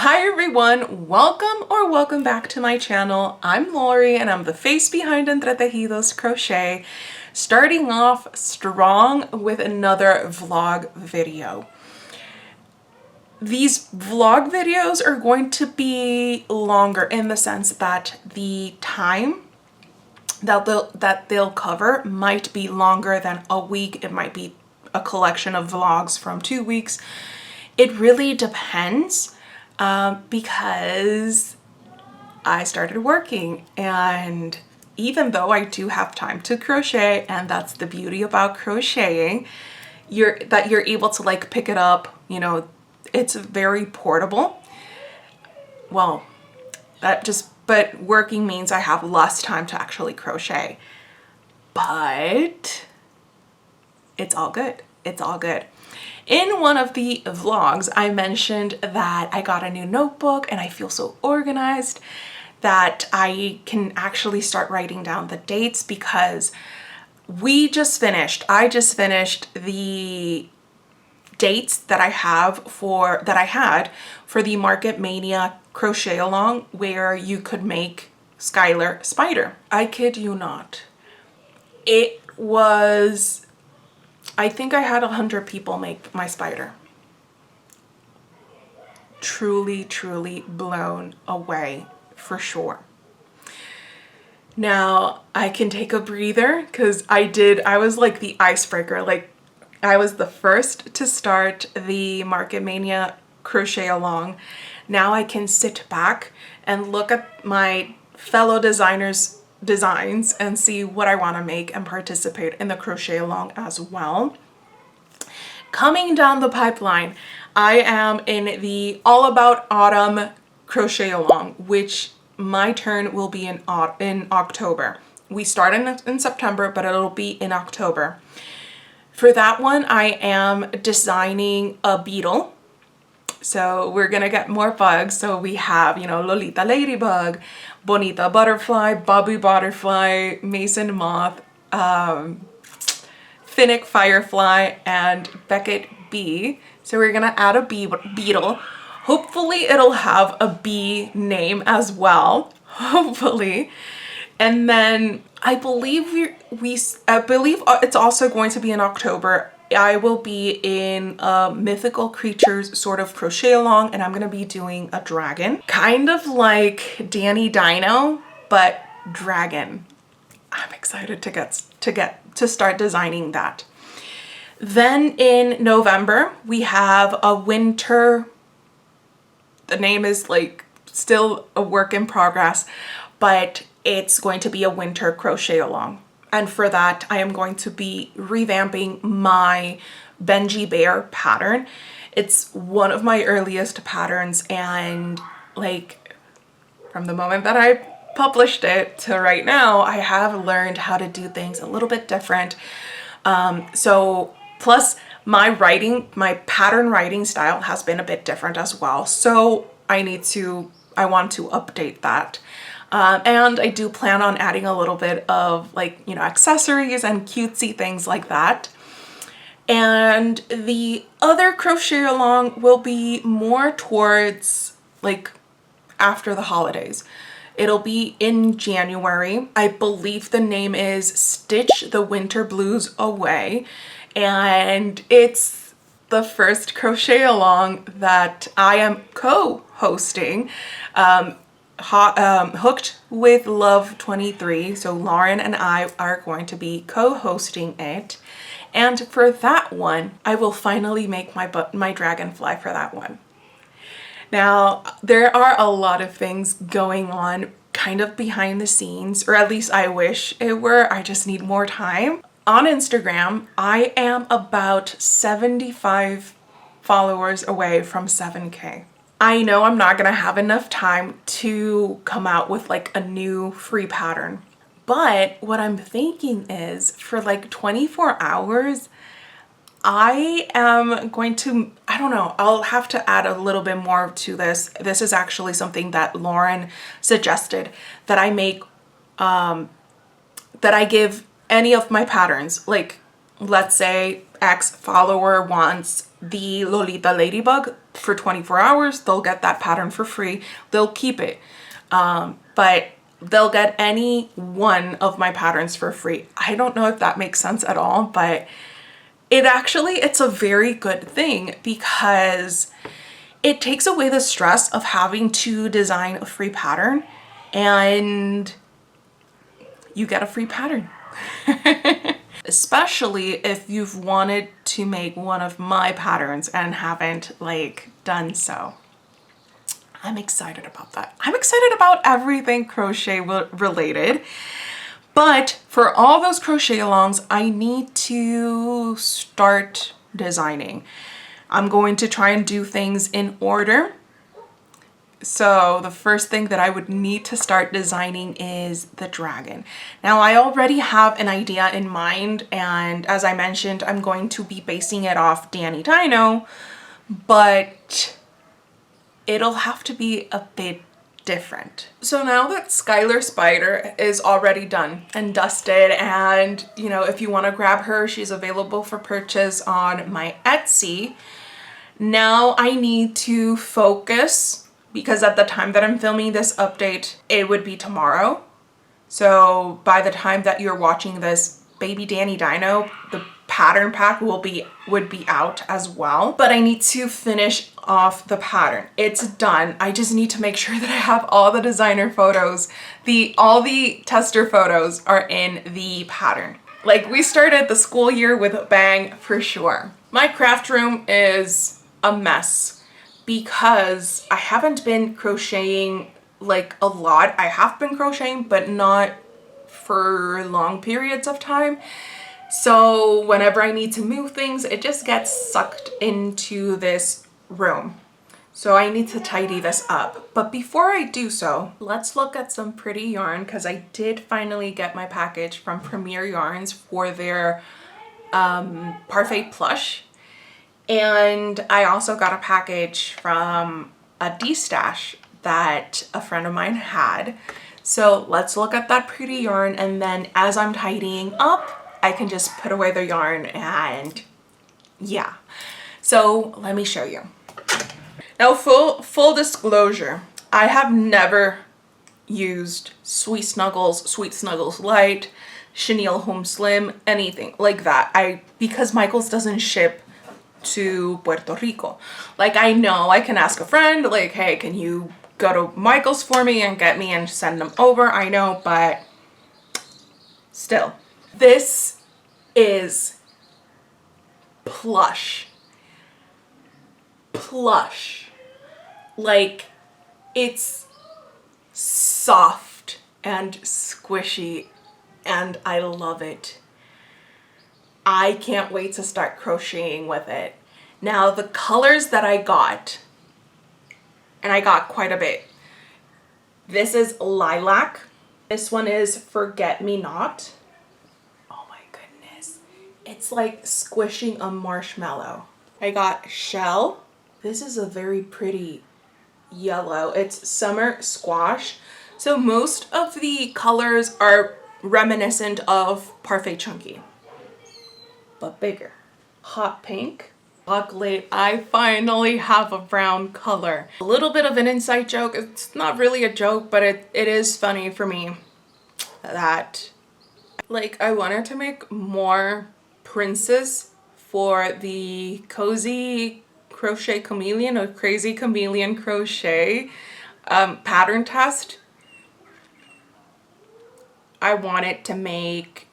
Hi everyone, welcome back to my channel. I'm Lori and I'm the face behind Entre Tejidos Crochet, starting off strong with another vlog video. These vlog videos are going to be longer in the sense that the time that they'll cover might be longer than a week. It might be a collection of vlogs from 2 weeks. It really depends. Because I started working, and even though I do have time to crochet, and that's the beauty about crocheting, you're able to like pick it up, you know, it's very portable. Well, but working means I have less time to actually crochet, but it's all good. It's all good. In one of the vlogs, I mentioned that I got a new notebook and I feel so organized that I can actually start writing down the dates because I just finished the dates that I had for the Market Mania Crochet-A-Long where you could make Skylar Spider. I kid you not. It was, I think I had 100 people make my spider. Truly, truly blown away for sure. Now I can take a breather because I was like the icebreaker. Like I was the first to start the Market Mania Crochet-A-Long. Now I can sit back and look at my fellow designers' designs and see what I want to make and participate in the Crochet-A-Long as well. Coming down the pipeline, I am in the All About Autumn Crochet-A-Long, which my turn will be in October. We start in September, but it'll be in October. For that one, I am designing a beetle. So we're gonna get more bugs. So we have, you know, Lolita Ladybug, Bonita Butterfly, Bobby Butterfly, Mason Moth, Finnick Firefly, and Beckett Bee. So we're gonna add a beetle. Hopefully it'll have a bee name as well. Hopefully. And then I believe it's also going to be in October. I will be in a mythical creatures sort of crochet-along, and I'm gonna be doing a dragon. Kind of like Danny Dino, but dragon. I'm excited to start designing that. Then in November, we have a winter, the name is like still a work in progress, but it's going to be a winter crochet-along. And for that, I am going to be revamping my Benji Bear pattern. It's one of my earliest patterns, and like from the moment that I published it to right now, I have learned how to do things a little bit different. So plus my pattern writing style has been a bit different as well. So I want to update that. And I do plan on adding a little bit of like, you know, accessories and cutesy things like that. And the other crochet-along will be more towards like after the holidays. It'll be in January. I believe the name is Stitch the Winter Blues Away. And it's the first crochet-along that I am co-hosting. Hooked with Love 23. So Lauren and I are going to be co-hosting it. And for that one, I will finally make my dragonfly for that one. Now, there are a lot of things going on kind of behind the scenes, or at least I wish it were. I just need more time. On Instagram, I am about 75 followers away from 7K. I know I'm not gonna have enough time to come out with like a new free pattern, but what I'm thinking is for like 24 hours, I am going to, I don't know, I'll have to add a little bit more to this. This is actually something that Lauren suggested that I make, that I give any of my patterns, like let's say X follower wants the Lolita Ladybug for 24 hours. They'll get that pattern for free. They'll keep it. But they'll get any one of my patterns for free. I don't know if that makes sense at all, but it's a very good thing because it takes away the stress of having to design a free pattern and you get a free pattern. Especially if you've wanted to make one of my patterns and haven't like done so. I'm excited about that. I'm excited about everything crochet related. But for all those crochet-alongs, I need to start designing. I'm going to try and do things in order. So the first thing that I would need to start designing is the dragon. Now I already have an idea in mind, and as I mentioned, I'm going to be basing it off Danny Dino, but it'll have to be a bit different. So now that Skylar Spider is already done and dusted, and you know, if you want to grab her, she's available for purchase on my Etsy. Now I need to focus, because at the time that I'm filming this update, it would be tomorrow. So by the time that you're watching this, baby Danny Dino, the pattern pack would be out as well. But I need to finish off the pattern. It's done. I just need to make sure that I have all the designer photos. All the tester photos are in the pattern. Like, we started the school year with a bang for sure. My craft room is a mess because I haven't been crocheting like a lot. I have been crocheting, but not for long periods of time. So whenever I need to move things, it just gets sucked into this room. So I need to tidy this up. But before I do so, let's look at some pretty yarn, because I did finally get my package from Premier Yarns for their Parfait plush. And I also got a package from a D-stash that a friend of mine had. So let's look at that pretty yarn, and then as I'm tidying up, I can just put away the yarn, and yeah. So let me show you. Now, full disclosure, I have never used Sweet Snuggles Light, Chenille Home Slim, anything like that. Because Michaels doesn't ship to Puerto Rico. Like, I know I can ask a friend, like, hey, can you go to Michaels for me and get me and send them over? I know, but still. This is plush. Like, it's soft and squishy, and I love it. I can't wait to start crocheting with it. Now, the colors that I got, and I got quite a bit. This is Lilac. This one is Forget Me Not. Oh my goodness. It's like squishing a marshmallow. I got Shell. This is a very pretty yellow. It's Summer Squash. So most of the colors are reminiscent of Parfait Chunky, but bigger. Hot Pink. Chocolate. I finally have a brown color. A little bit of an inside joke. It's not really a joke, but it is funny for me that, like, I wanted to make more princes for the Cozy Crochet Chameleon or Crazy Chameleon Crochet pattern test. I wanted to make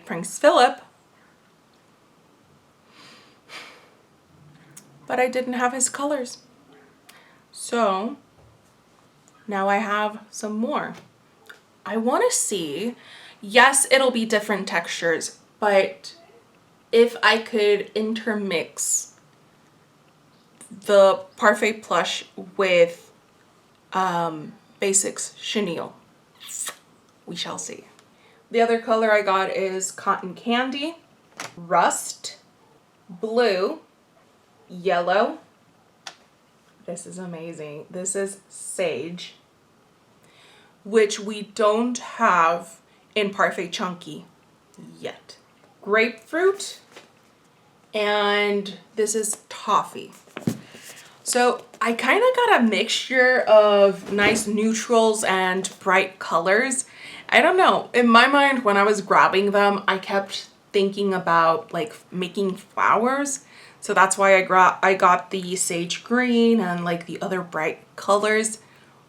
Prince Philip, but I didn't have his colors. So now I have some more. I want to see, yes, it'll be different textures, but if I could intermix the Parfait plush with basix chenille, we shall see. The other color I got is Cotton Candy, Rust, Blue, Yellow. This is amazing. This is Sage, which we don't have in Parfait Chunky yet. Grapefruit and this is toffee. So I kind of got a mixture of nice neutrals and bright colors. I don't know, in my mind when I was grabbing them, I kept thinking about like making flowers. So that's why I got the sage green and like the other bright colors.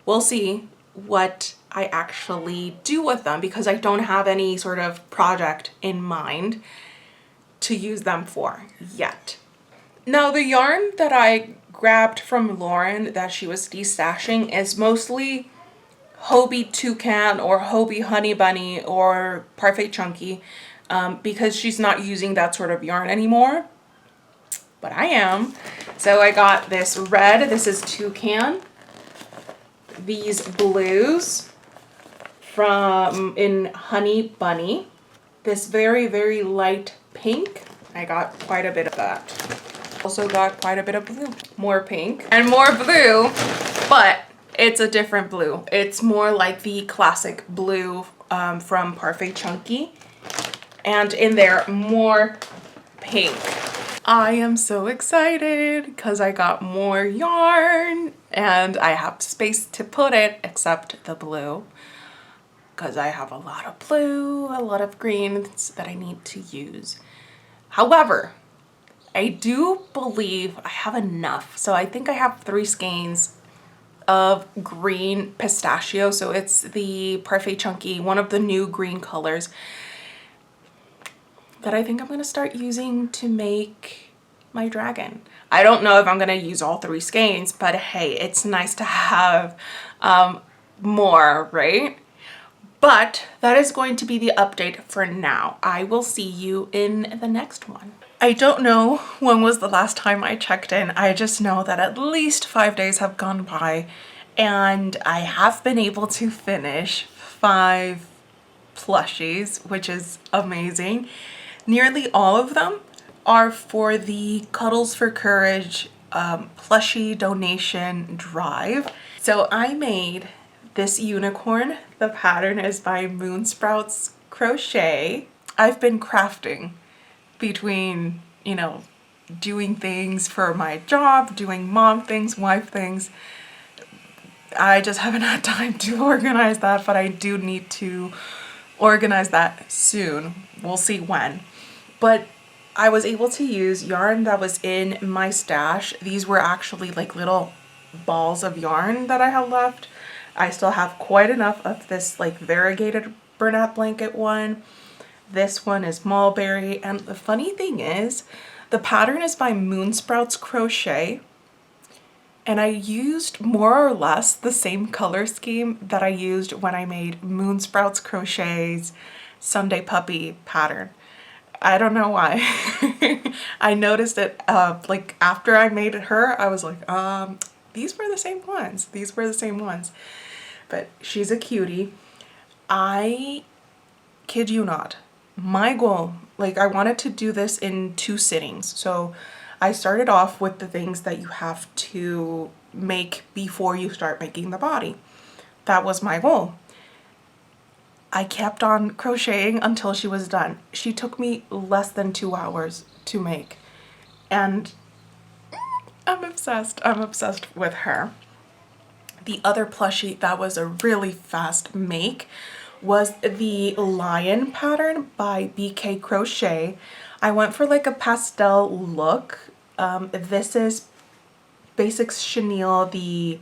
We'll see what I actually do with them because I don't have any sort of project in mind to use them for yet. Now the yarn that I grabbed from Lauren that she was destashing is mostly Hobie Toucan or Hobie Honey Bunny or Parfait Chunky because she's not using that sort of yarn anymore, but I am. So I got this red, this is Toucan, these blues in Honey Bunny, this very, very light pink, I got quite a bit of that. Also got quite a bit of blue, more pink and more blue, but it's a different blue. It's more like the classic blue from Parfait Chunky, and in there more pink. I am so excited because I got more yarn and I have space to put it except the blue because I have a lot of blue, a lot of greens that I need to use. However, I do believe I have enough. So I think I have 3 skeins of green pistachio. So it's the Parfait Chunky, one of the new green colors that I think I'm going to start using to make my dragon. I don't know if I'm going to use all 3 skeins, but hey, it's nice to have more, right? But that is going to be the update for now. I will see you in the next one. I don't know when was the last time I checked in. I just know that at least 5 days have gone by and I have been able to finish 5 plushies, which is amazing. Nearly all of them are for the Cuddles for Courage plushie donation drive. So I made this unicorn. The pattern is by Moonsprouts Crochet. I've been crafting between, you know, doing things for my job, doing mom things, wife things. I just haven't had time to organize that, but I do need to organize that soon. We'll see when. But I was able to use yarn that was in my stash. These were actually like little balls of yarn that I had left. I still have quite enough of this like variegated burlap blanket one. This one is mulberry, and the funny thing is the pattern is by Moonsprouts Crochet, and I used more or less the same color scheme that I used when I made Moonsprouts Crochet's Sunday Puppy pattern. I don't know why. I noticed it like after I made her, I was like, these were the same ones. These were the same ones. But she's a cutie. I kid you not. My goal, like I wanted to do this in 2 sittings. So I started off with the things that you have to make before you start making the body. That was my goal. I kept on crocheting until she was done. She took me less than 2 hours to make. And I'm obsessed. I'm obsessed with her. The other plushie that was a really fast make was the lion pattern by BK Crochet. I went for like a pastel look. This is basix chenille, the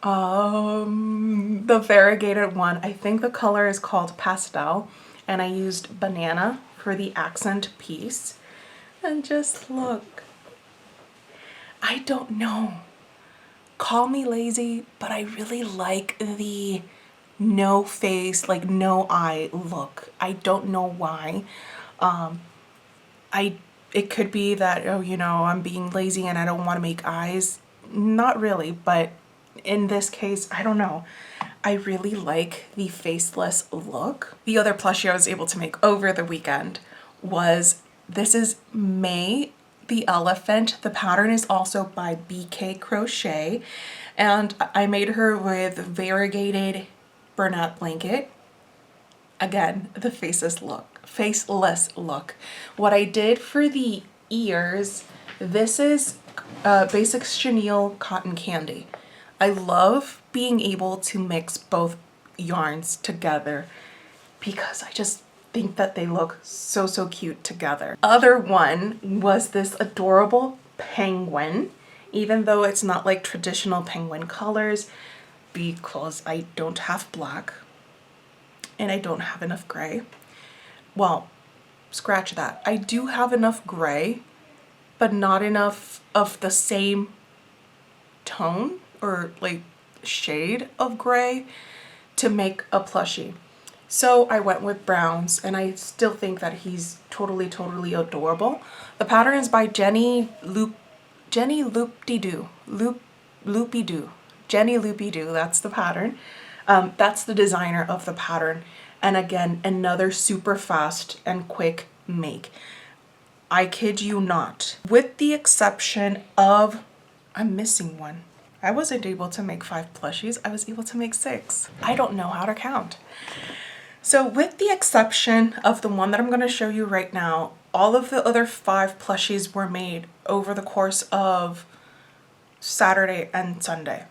variegated one. I think the color is called pastel, and I used banana for the accent piece. And just look, I don't know, call me lazy, but I really like the no face, like no eye look. I don't know why. It could be that, oh, you know, I'm being lazy and I don't want to make eyes. Not really, but in this case, I don't know. I really like the faceless look. The other plushie I was able to make over the weekend was, this is May the elephant. The pattern is also by BK Crochet, and I made her with variegated burlap blanket. Again, the faceless look. faceless look. What I did for the ears, this is basix chenille cotton candy. I love being able to mix both yarns together because I just think that they look so, so cute together. Other one was this adorable penguin, even though it's not like traditional penguin colors, because I don't have black and I don't have enough gray. Well, scratch that. I do have enough gray, but not enough of the same tone or like shade of gray to make a plushie. So I went with browns, and I still think that he's totally, totally adorable. The pattern is by Jenny Loop-de-Doo. Loopy-Doo. Jenny Loopy-Doo, that's the pattern. That's the designer of the pattern. And again, another super fast and quick make. I kid you not. With the exception of, I'm missing one. I wasn't able to make 5 plushies. I was able to make 6. I don't know how to count. So with the exception of the one that I'm going to show you right now, all of the other 5 plushies were made over the course of Saturday and Sunday.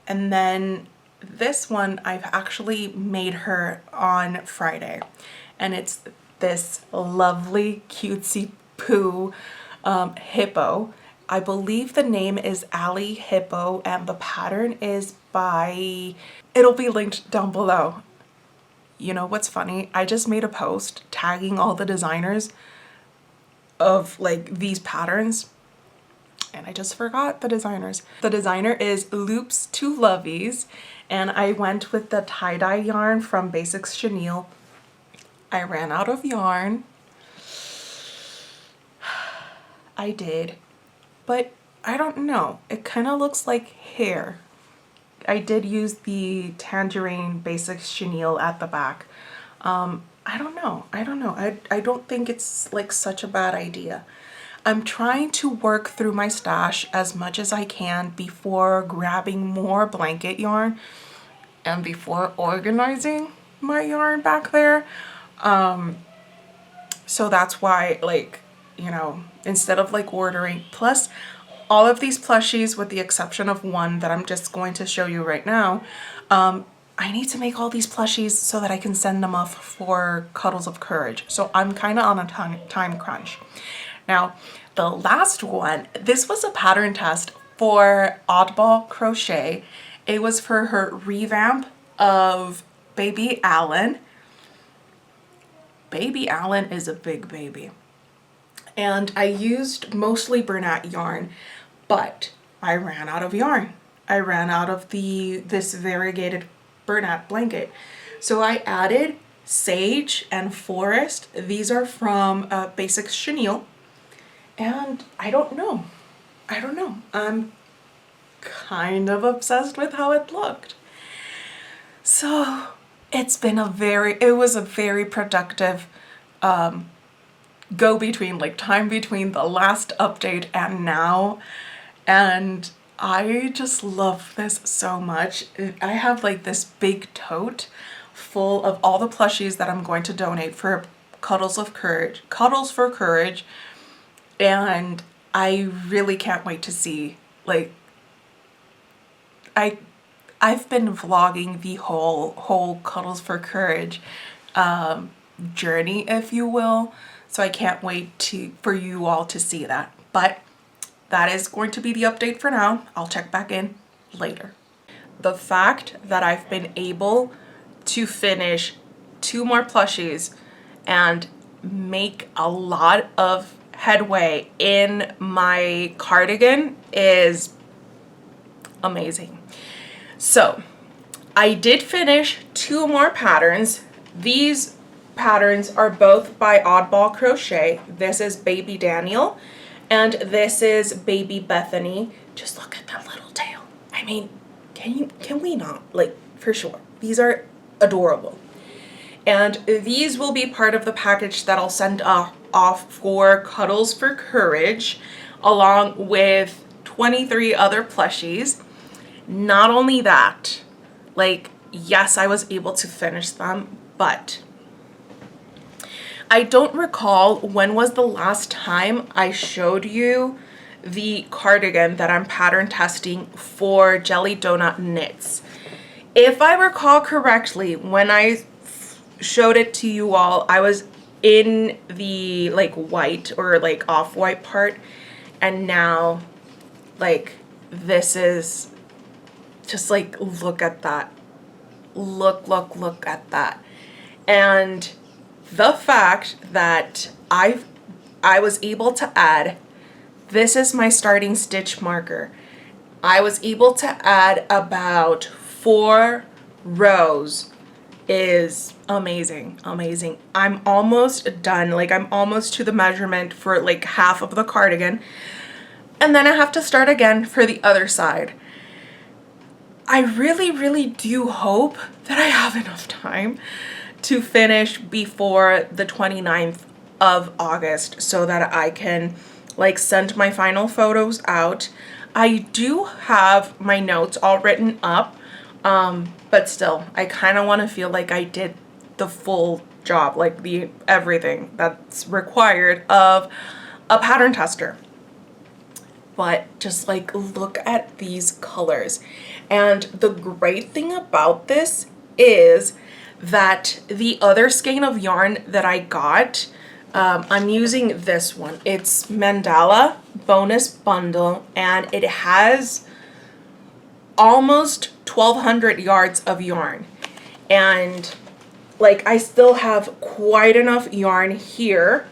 And then this one, I've actually made her on Friday. And it's this lovely cutesy poo hippo. I believe the name is Alley Hippo, and the pattern is by, it'll be linked down below. You know what's funny? I just made a post tagging all the designers of like these patterns, and I just forgot the designers. The designer is Loops to Lovies, and I went with the tie-dye yarn from Basix Chenille. I ran out of yarn. I did, but I don't know. It kind of looks like hair. I did use the tangerine Basix chenille at the back. I don't know. I don't think it's like such a bad idea. I'm trying to work through my stash as much as I can before grabbing more blanket yarn and before organizing my yarn back there. So that's why, like, you know, instead of like ordering, plus all of these plushies, with the exception of one that I'm just going to show you right now, I need to make all these plushies so that I can send them off for Cuddles of Courage. So I'm kind of on a time crunch. Now, the last one, this was a pattern test for Oddball Crochet. It was for her revamp of Baby Alan. Baby Alan is a big baby. And I used mostly Bernat yarn, but I ran out of yarn. I ran out of this variegated Bernat blanket. So I added Sage and Forest. These are from Basix Chenille. And I don't know. I'm kind of obsessed with how it looked. So it was a very productive go between, like, time between the last update and now, and I just love this so much. I have like this big tote full of all the plushies that I'm going to donate for Cuddles for Courage, and I really can't wait to see, like, I've been vlogging the whole Cuddles for Courage journey, if you will. So I can't wait for you all to see that. But that is going to be the update for now. I'll check back in later. The fact that I've been able to finish 2 more plushies and make a lot of headway in my cardigan is amazing. So I did finish 2 more patterns. These patterns are both by Oddball Crochet. This is Baby Daniel and this is Baby Bethany. Just look at that little tail. I mean, can we not? Like, for sure. These are adorable. And these will be part of the package that I'll send off for Cuddles for Courage, along with 23 other plushies. Not only that, like, yes, I was able to finish them, but I don't recall when was the last time I showed you the cardigan that I'm pattern testing for Jelly Donut Knits. If I recall correctly, when I showed it to you all, I was in the like white or like off-white part, and now like this is just like, look at that. Look at that. And the fact that I was able to add, this is my starting stitch marker. I was able to add about 4 rows is amazing, amazing. I'm almost done. Like I'm almost to the measurement for like half of the cardigan. And then I have to start again for the other side. I really do hope that I have enough time to finish before the 29th of August so that I can like send my final photos out. I do have my notes all written up, but still, I kind of want to feel like I did the full job, like the everything that's required of a pattern tester. But just like look at these colors. And the great thing about this is that the other skein of yarn that I got, I'm using this one. It's Mandala Bonus Bundle, and it has almost 1,200 yards of yarn. And like I still have quite enough yarn here.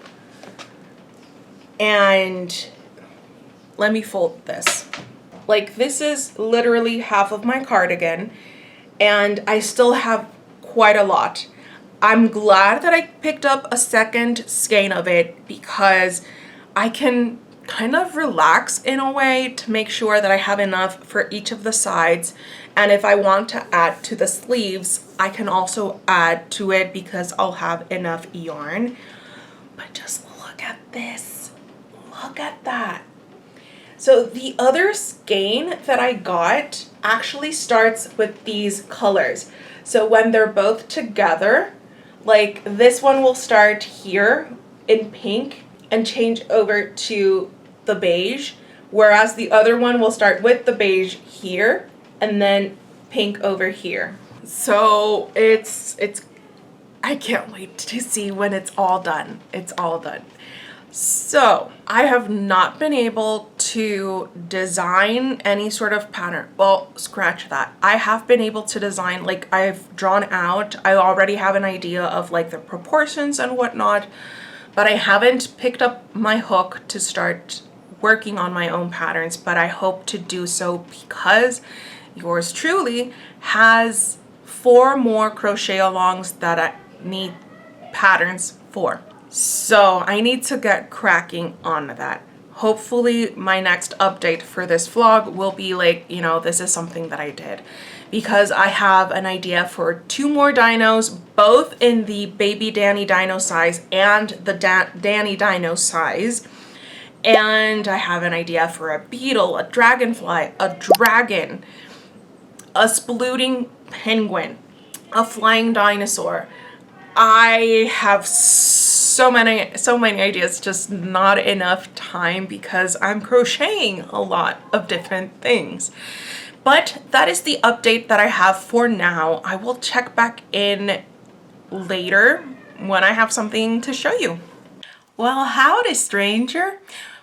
And let me fold this. Like this is literally half of my cardigan, and I still have quite a lot. I'm glad that I picked up a second skein of it because I can kind of relax in a way to make sure that I have enough for each of the sides. And if I want to add to the sleeves, I can also add to it because I'll have enough yarn. But just look at this. Look at that. So the other skein that I got actually starts with these colors. So when they're both together, like this one will start here in pink and change over to the beige, whereas the other one will start with the beige here and then pink over here. So it's I can't wait to see when it's all done. It's all done. So I have not been able to design any sort of pattern. Well, scratch that. I have been able to design, like I've drawn out, I already have an idea of like the proportions and whatnot, but I haven't picked up my hook to start working on my own patterns, but I hope to do so because yours truly has 4 more crochet-alongs that I need patterns for. So I need to get cracking on that. Hopefully my next update for this vlog will be like, you know, this is something that I did, because I have an idea for 2 more dinos, both in the baby Danny dino size and the Danny dino size. And I have an idea for a beetle, a dragonfly, a dragon, a splooting penguin, a flying dinosaur. I have so many ideas, just not enough time because I'm crocheting a lot of different things. But that is the update that I have for now. I will check back in later when I have something to show you. Well, howdy, stranger.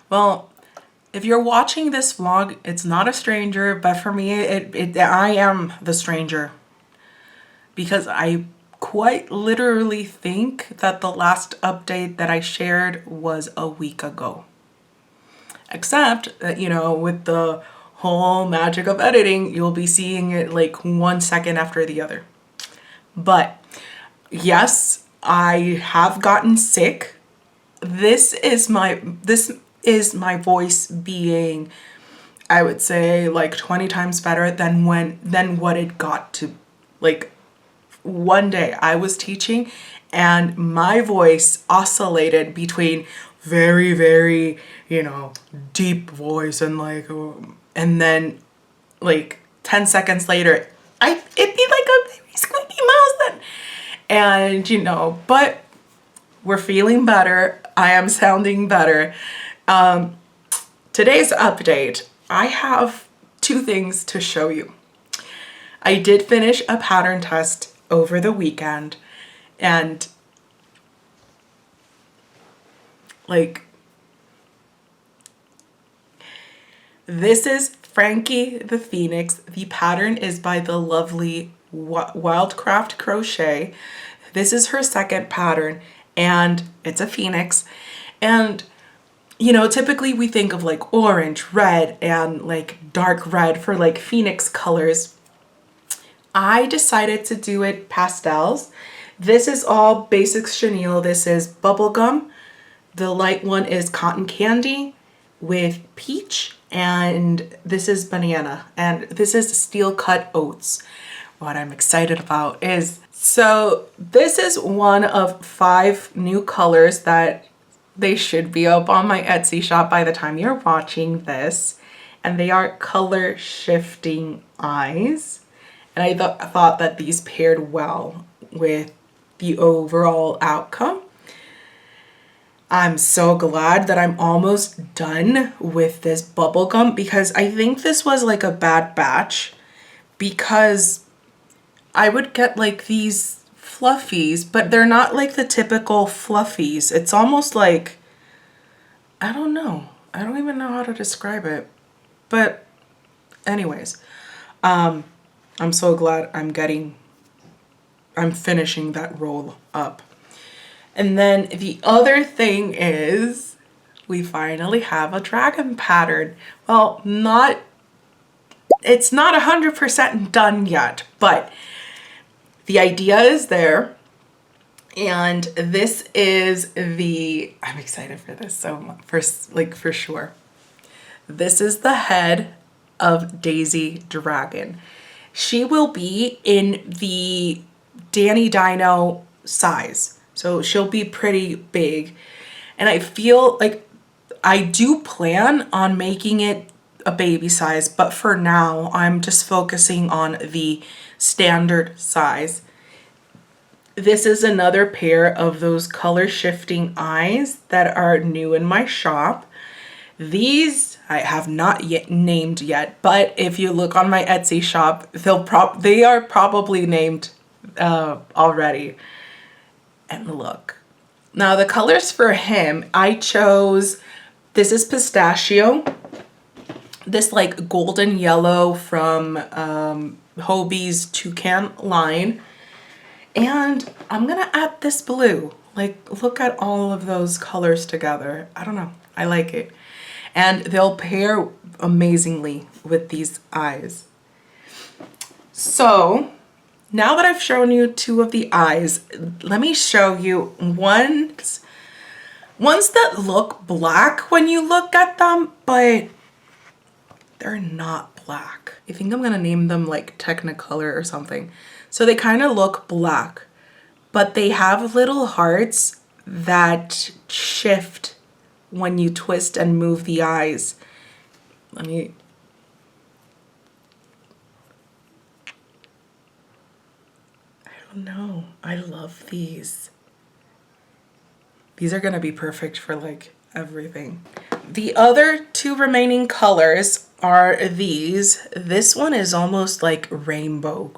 Well, if you're watching this vlog, it's not a stranger, but for me, I am the stranger, because I quite literally think that the last update that I shared was a week ago. Except that, you know, with the whole magic of editing, you'll be seeing it like 1 second after the other. But yes, I have gotten sick. This is my voice being, I would say, like 20 times better than what it got to. Like, one day I was teaching and my voice oscillated between very, very, you know, deep voice and like, and then like 10 seconds later, it'd be like a very squeaky mouse then. And, you know, but We're feeling better. I am sounding better. Today's update, I have two things to show you. I did finish a pattern test over the weekend, and like, this is Frankie the Phoenix. The pattern is by the lovely Wildcraft Crochet. This is her second pattern, and it's a phoenix. And you know, typically we think of like orange, red, and like dark red for like phoenix colors. I decided to do it pastels. This is all basix chenille. This is bubblegum. The light one is cotton candy with peach, and this is banana, and this is steel cut oats. What I'm excited about is, so this is one of 5 new colors that they should be up on my Etsy shop by the time you're watching this, and they are color shifting eyes. And I thought that these paired well with the overall outcome. I'm so glad that I'm almost done with this bubblegum, because I think this was like a bad batch, because I would get like these fluffies, but they're not like the typical fluffies. It's almost like, I don't know. I don't even know how to describe it. But anyways, I'm so glad I'm finishing that roll up. And then the other thing is, we finally have a dragon pattern. Well, it's not 100% done yet, but the idea is there. And this is I'm excited for this so much, for sure. This is the head of Daisy Dragon. She will be in the dino size. So she'll be pretty big. And I feel like I do plan on making it a baby size, but for now I'm just focusing on the standard size. This is another pair of those color shifting eyes that are new in my shop. These I have not yet named yet, but if you look on my Etsy shop, they are probably named already. And look. Now the colors for him, I chose, this is pistachio, this like golden yellow from Hobie's Toucan line, and I'm gonna add this blue. Like, look at all of those colors together. I don't know, I like it. And they'll pair amazingly with these eyes. So now that I've shown you 2 of the eyes, let me show you ones that look black when you look at them, but they're not black. I think I'm gonna name them like Technicolor or something. So they kind of look black, but they have little hearts that shift when you twist and move the eyes. No, I love these. These are gonna be perfect for like everything. The other 2 remaining colors are these. This one is almost like rainbow,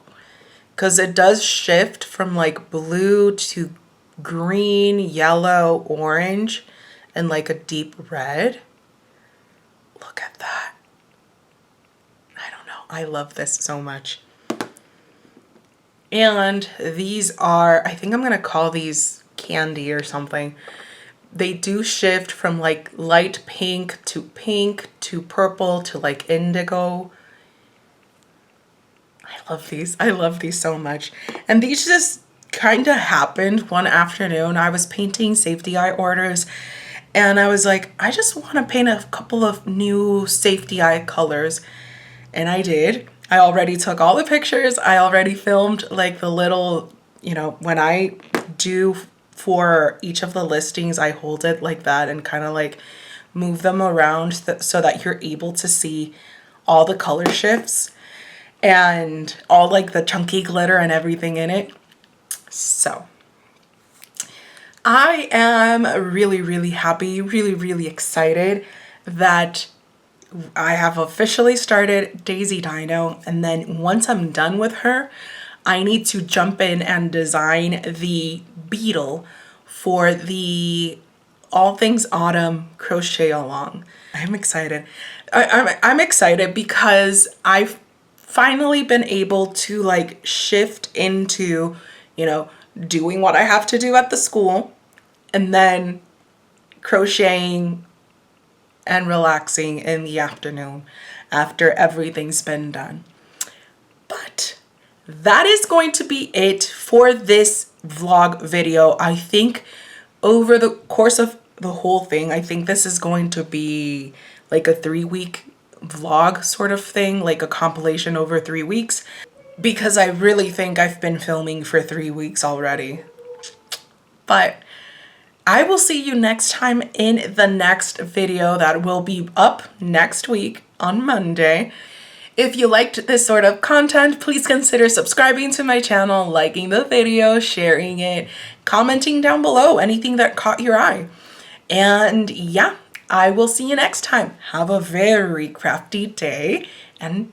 because it does shift from like blue to green, yellow, orange, and like a deep red. Look at that. I don't know. I love this so much. And these are, I think I'm gonna call these candy or something. They do shift from like light pink to purple to like indigo. I love these. I love these so much. And these just kind of happened one afternoon. I was painting safety eye orders, and I was like, I just want to paint a couple of new safety eye colors. And I did. I already took all the pictures. I already filmed like the little, you know, when I do for each of the listings, I hold it like that and kind of like move them around so that you're able to see all the color shifts and all like the chunky glitter and everything in it. So I am really, really happy, really, really excited that I have officially started Daisy Dino, and then once I'm done with her, I need to jump in and design the beetle for the All Things Autumn Crochet-A-Long. I'm excited. I'm excited because I've finally been able to like shift into, you know, doing what I have to do at the school and then crocheting and relaxing in the afternoon after everything's been done. But that is going to be it for this vlog video. I think over the course of the whole thing, I think this is going to be like a 3-week vlog sort of thing, like a compilation over 3 weeks, because I really think I've been filming for 3 weeks already. But I will see you next time in the next video that will be up next week on Monday. If you liked this sort of content, please consider subscribing to my channel, liking the video, sharing it, commenting down below anything that caught your eye. And yeah, I will see you next time. Have a very crafty day and